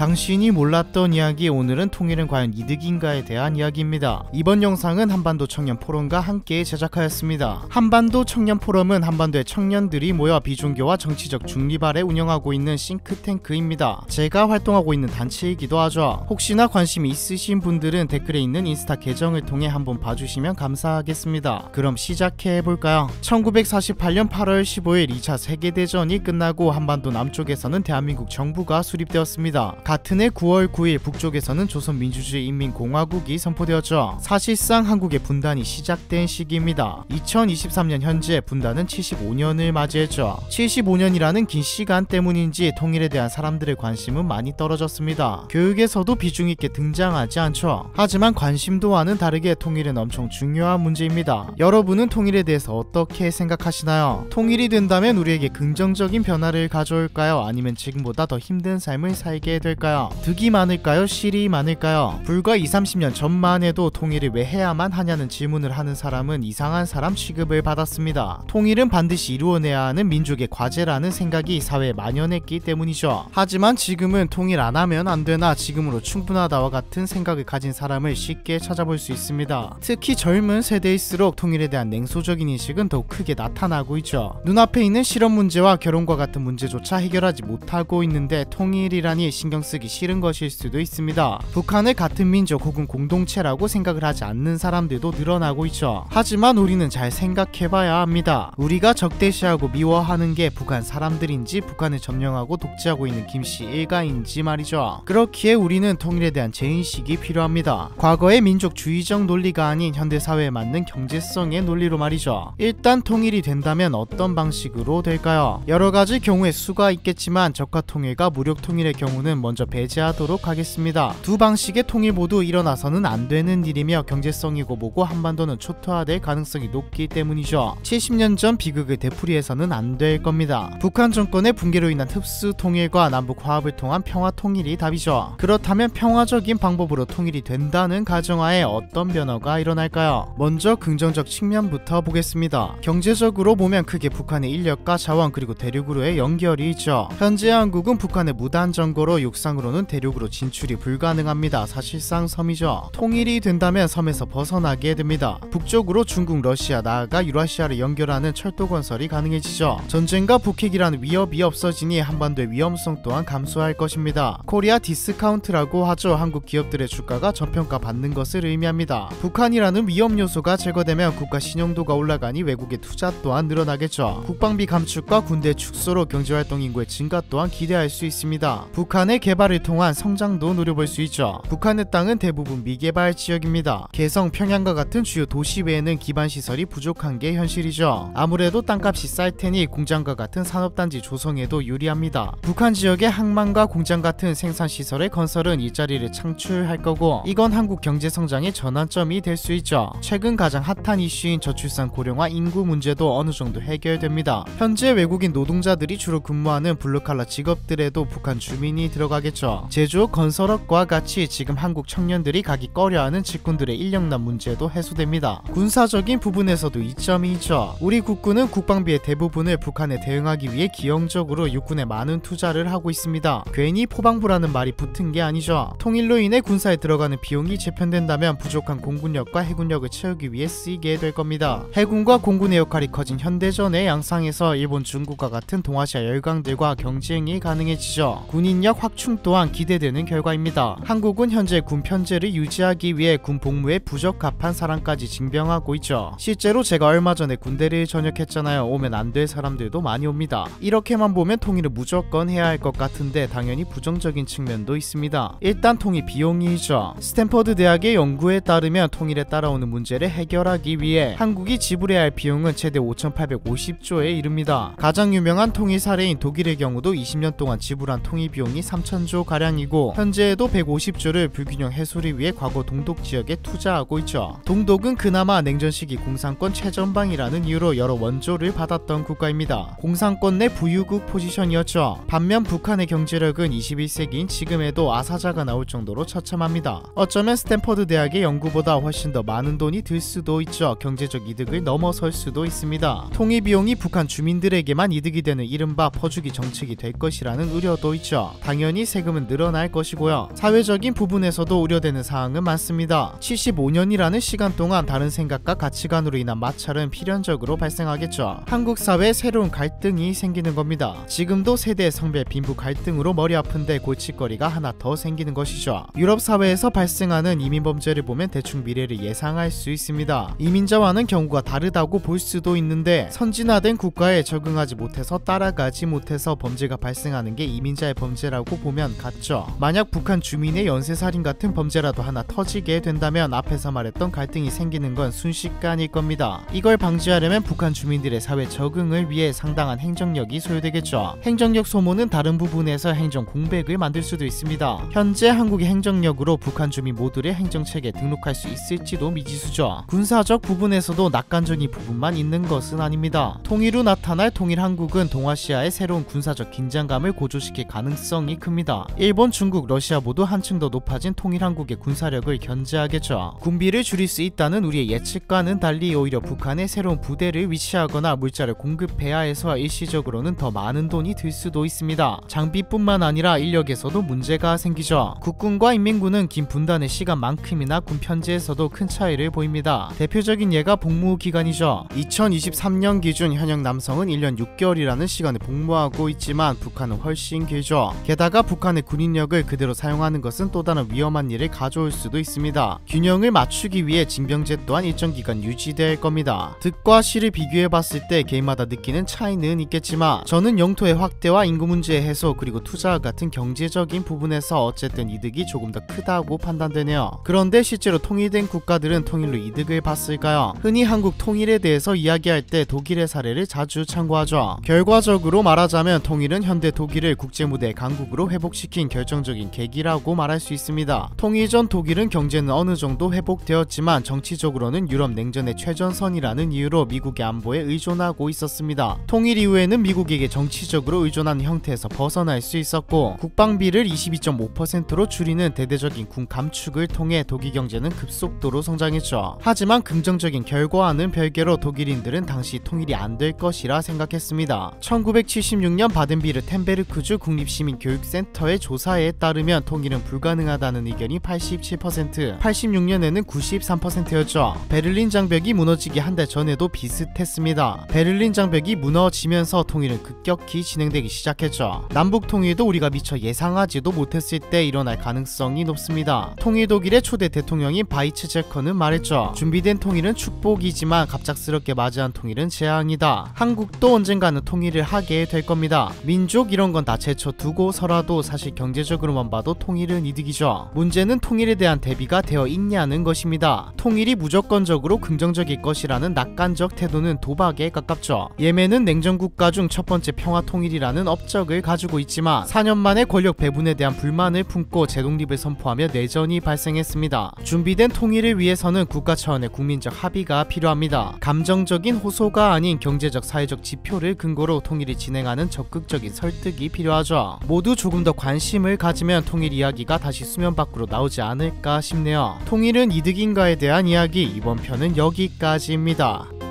당신이 몰랐던 이야기, 오늘은 통일은 과연 이득인가에 대한 이야기입니다. 이번 영상은 한반도 청년 포럼과 함께 제작하였습니다. 한반도 청년 포럼은 한반도의 청년들이 모여 비종교와 정치적 중립 아래 운영하고 있는 싱크탱크입니다. 제가 활동하고 있는 단체이기도 하죠. 혹시나 관심이 있으신 분들은 댓글에 있는 인스타 계정을 통해 한번 봐주시면 감사하겠습니다. 그럼 시작해볼까요? 1948년 8월 15일 2차 세계대전이 끝나고 한반도 남쪽에서는 대한민국 정부가 수립되었습니다. 같은 해 9월 9일 북쪽에서는 조선민주주의 인민공화국이 선포되었죠. 사실상 한국의 분단이 시작된 시기입니다. 2023년 현재 분단은 75년을 맞이했죠. 75년이라는 긴 시간 때문인지 통일에 대한 사람들의 관심은 많이 떨어졌습니다. 교육에서도 비중있게 등장하지 않죠. 하지만 관심도와는 다르게 통일은 엄청 중요한 문제입니다. 여러분은 통일에 대해서 어떻게 생각하시나요? 통일이 된다면 우리에게 긍정적인 변화를 가져올까요? 아니면 지금보다 더 힘든 삶을 살게 될까요? 득이 많을까요? 실이 많을까요? 불과 20-30년 전만 해도 통일을 왜 해야만 하냐는 질문을 하는 사람은 이상한 사람 취급을 받았습니다. 통일은 반드시 이루어내야 하는 민족의 과제라는 생각이 사회에 만연했기 때문이죠. 하지만 지금은 통일 안 하면 안 되나, 지금으로 충분하다와 같은 생각을 가진 사람을 쉽게 찾아볼 수 있습니다. 특히 젊은 세대일수록 통일에 대한 냉소적인 인식은 더욱 크게 나타나고 있죠. 눈앞에 있는 실업 문제와 결혼과 같은 문제조차 해결하지 못하고 있는데 통일이라니 신경 쓰기 싫은 것일 수도 있습니다. 북한을 같은 민족 혹은 공동체라고 생각을 하지 않는 사람들도 늘어나고 있죠. 하지만 우리는 잘 생각해봐야 합니다. 우리가 적대시하고 미워하는 게 북한 사람들인지 북한을 점령하고 독재하고 있는 김씨 일가인지 말이죠. 그렇기에 우리는 통일에 대한 재인식이 필요합니다. 과거의 민족주의적 논리가 아닌 현대사회에 맞는 경제성의 논리로 말이죠. 일단 통일이 된다면 어떤 방식으로 될까요? 여러가지 경우의 수가 있겠지만 적화통일과 무력통일의 경우는 먼저 배제하도록 하겠습니다. 두 방식의 통일 모두 일어나서는 안 되는 일이며 경제성이고 뭐고 한반도는 초토화될 가능성이 높기 때문이죠. 70년 전 비극을 되풀이해서는 안 될 겁니다. 북한 정권의 붕괴로 인한 흡수 통일과 남북 화합을 통한 평화 통일이 답이죠. 그렇다면 평화적인 방법으로 통일이 된다는 가정하에 어떤 변화가 일어날까요? 먼저 긍정적 측면부터 보겠습니다. 경제적으로 보면 크게 북한의 인력과 자원 그리고 대륙으로의 연결이 있죠. 현재 한국은 북한의 무단 점거로 육상으로는 대륙으로 진출이 불가능합니다. 사실상 섬이죠. 통일이 된다면 섬에서 벗어나게 됩니다. 북쪽으로 중국, 러시아, 나아가 유라시아를 연결하는 철도 건설이 가능해지죠. 전쟁과 북핵이라는 위협이 없어지니 한반도의 위험성 또한 감소할 것입니다. 코리아 디스카운트라고 하죠. 한국 기업들의 주가가 저평가 받는 것을 의미합니다. 북한이라는 위험 요소가 제거되면 국가 신용도가 올라가니 외국의 투자 또한 늘어나겠죠. 국방비 감축과 군대 축소로 경제활동 인구의 증가 또한 기대할 수 있습니다. 북한의 개발을 통한 성장도 노려볼 수 있죠. 북한의 땅은 대부분 미개발 지역입니다. 개성, 평양과 같은 주요 도시 외에는 기반시설이 부족한 게 현실이죠. 아무래도 땅값이 쌀 테니 공장과 같은 산업단지 조성에도 유리합니다. 북한 지역의 항만과 공장 같은 생산시설의 건설은 일자리를 창출할 거고, 이건 한국 경제성장의 전환점이 될 수 있죠. 최근 가장 핫한 이슈인 저출산 고령화 인구 문제도 어느 정도 해결됩니다. 현재 외국인 노동자들이 주로 근무하는 블루칼라 직업들에도 북한 주민이 들어가겠죠. 제조업, 건설업과 같이 지금 한국 청년들이 가기 꺼려하는 직군들의 인력난 문제도 해소됩니다. 군사적인 부분에서도 이점이 있죠. 우리 국군은 국방비의 대부분을 북한에 대응하기 위해 기형적으로 육군에 많은 투자를 하고 있습니다. 괜히 포방부라는 말이 붙은 게 아니죠. 통일로 인해 군사에 들어가는 비용이 재편된다면 부족한 공군력과 해군력을 채우기 위해 쓰이게 될 겁니다. 해군과 공군의 역할이 커진 현대전의 양상에서 일본, 중국과 같은 동아시아 열강들과 경쟁이 가능해지죠. 군인력 확충 또한 기대되는 결과입니다. 한국은 현재 군 편제를 유지하기 위해 군 복무에 부적합한 사람까지 징병하고 있죠. 실제로 제가 얼마 전에 군대를 전역했잖아요. 오면 안 될 사람들도 많이 옵니다. 이렇게만 보면 통일을 무조건 해야 할 것 같은데 당연히 부정적인 측면도 있습니다. 일단 통일 비용이죠. 스탠퍼드 대학의 연구에 따르면 통일에 따라오는 문제를 해결하기 위해 한국이 지불해야 할 비용은 최대 5,850조에 이릅니다. 가장 유명한 통일 사례인 독일의 경우도 20년 동안 지불한 통일 비용이 3,000조 가량이고, 현재에도 150조를 불균형 해소를 위해 과거 동독 지역에 투자하고 있죠. 동독은 그나마 냉전 시기 공산권 최전방이라는 이유로 여러 원조를 받았던 국가입니다. 공산권 내 부유국 포지션이었죠. 반면 북한의 경제력은 21세기인 지금에도 아사자가 나올 정도로 처참합니다. 어쩌면 스탠퍼드 대학의 연구보다 훨씬 더 많은 돈이 들 수도 있죠. 경제적 이득을 넘어설 수도 있습니다. 통일 비용이 북한 주민들에게만 이득이 되는 이른바 퍼주기 정책이 될 것이라는 우려도 있죠. 당연히 세금은 늘어날 것이고요. 사회적인 부분에서도 우려되는 사항은 많습니다. 75년이라는 시간 동안 다른 생각과 가치관으로 인한 마찰은 필연적으로 발생하겠죠. 한국 사회에 새로운 갈등이 생기는 겁니다. 지금도 세대 성별 빈부 갈등으로 머리 아픈데 골칫거리가 하나 더 생기는 것이죠. 유럽 사회에서 발생하는 이민 범죄를 보면 대충 미래를 예상할 수 있습니다. 이민자와는 경우가 다르다고 볼 수도 있는데 선진화된 국가에 적응하지 못해서 따라가지 못해서 범죄가 발생하는 게 이민자의 범죄라고 보면 같죠. 만약 북한 주민의 연쇄살인 같은 범죄라도 하나 터지게 된다면 앞에서 말했던 갈등이 생기는 건 순식간일 겁니다. 이걸 방지하려면 북한 주민들의 사회 적응을 위해 상당한 행정력이 소요되겠죠. 행정력 소모는 다른 부분에서 행정 공백을 만들 수도 있습니다. 현재 한국의 행정력으로 북한 주민 모두를 행정체계에 등록할 수 있을지도 미지수죠. 군사적 부분에서도 낙관적인 부분만 있는 것은 아닙니다. 통일 후 나타날 통일한국은 동아시아의 새로운 군사적 긴장감을 고조시킬 가능성이 큽니다. 일본, 중국, 러시아 모두 한층 더 높아진 통일한국의 군사력을 견제하겠죠. 군비를 줄일 수 있다는 우리의 예측과는 달리 오히려 북한에 새로운 부대를 위치하거나 물자를 공급해야 해서 일시적으로는 더 많은 돈이 들 수도 있습니다. 장비뿐만 아니라 인력에서도 문제가 생기죠. 국군과 인민군은 긴 분단의 시간만큼이나 군 편제에서도 큰 차이를 보입니다. 대표적인 예가 복무 기간이죠. 2023년 기준 현역 남성은 1년 6개월이라는 시간을 복무하고 있지만 북한은 훨씬 길죠. 게다가 북한의 군인력을 그대로 사용하는 것은 또 다른 위험한 일을 가져올 수도 있습니다. 균형을 맞추기 위해 징병제 또한 일정 기간 유지될 겁니다. 득과 실을 비교해봤을 때 개인마다 느끼는 차이는 있겠지만 저는 영토의 확대와 인구 문제의 해소 그리고 투자와 같은 경제적인 부분에서 어쨌든 이득이 조금 더 크다고 판단되네요. 그런데 실제로 통일된 국가들은 통일로 이득을 봤을까요? 흔히 한국 통일에 대해서 이야기할 때 독일의 사례를 자주 참고하죠. 결과적으로 말하자면 통일은 현대 독일을 국제무대의 강국으로 회복시킨 결정적인 계기라고 말할 수 있습니다. 통일 전 독일은 경제는 어느 정도 회복되었지만 정치적으로는 유럽 냉전의 최전선이라는 이유로 미국의 안보에 의존하고 있었습니다. 통일 이후에는 미국에게 정치적으로 의존하는 형태에서 벗어날 수 있었고 국방비를 22.5%로 줄이는 대대적인 군 감축을 통해 독일 경제는 급속도로 성장했죠. 하지만 긍정적인 결과와는 별개로 독일인들은 당시 통일이 안 될 것이라 생각했습니다. 1976년 바덴비르텐베르크주 국립시민교육센터의 조사에 따르면 통일은 불가능하다는 의견이 87%, 86년에는 93%였죠. 베를린 장벽이 무너지기 한 달 전에도 비슷했습니다. 베를린 장벽이 무너지면서 통일은 급격히 진행되기 시작했죠. 남북 통일도 우리가 미처 예상하지도 못했을 때 일어날 가능성이 높습니다. 통일 독일의 초대 대통령인 바이츠제커는 말했죠. 준비된 통일은 축복이지만 갑작스럽게 맞이한 통일은 재앙이다. 한국도 언젠가는 통일을 하게 될 겁니다. 민족 이런 건 다 제쳐두고서라도 사실 경제적으로만 봐도 통일은 이득이죠. 문제는 통일에 대한 대비가 되어 있냐는 것입니다. 통일이 무조건적으로 긍정적일 것이라는 낙관적 태도는 도박에 가깝죠. 예멘은 냉전국가 중 첫 번째 평화통일이라는 업적을 가지고 있지만 4년 만에 권력 배분에 대한 불만을 품고 재독립을 선포하며 내전이 발생했습니다. 준비된 통일을 위해서는 국가 차원의 국민적 합의가 필요합니다. 감정적인 호소가 아닌 경제적 사회적 지표를 근거로 통일을 진행하는 적극적인 설득이 필요하죠. 모두 조금 더 관심을 가지면 통일 이야기가 다시 수면 밖으로 나오지 않을까 싶네요. 통일은 이득인가에 대한 이야기 이번 편은 여기까지입니다.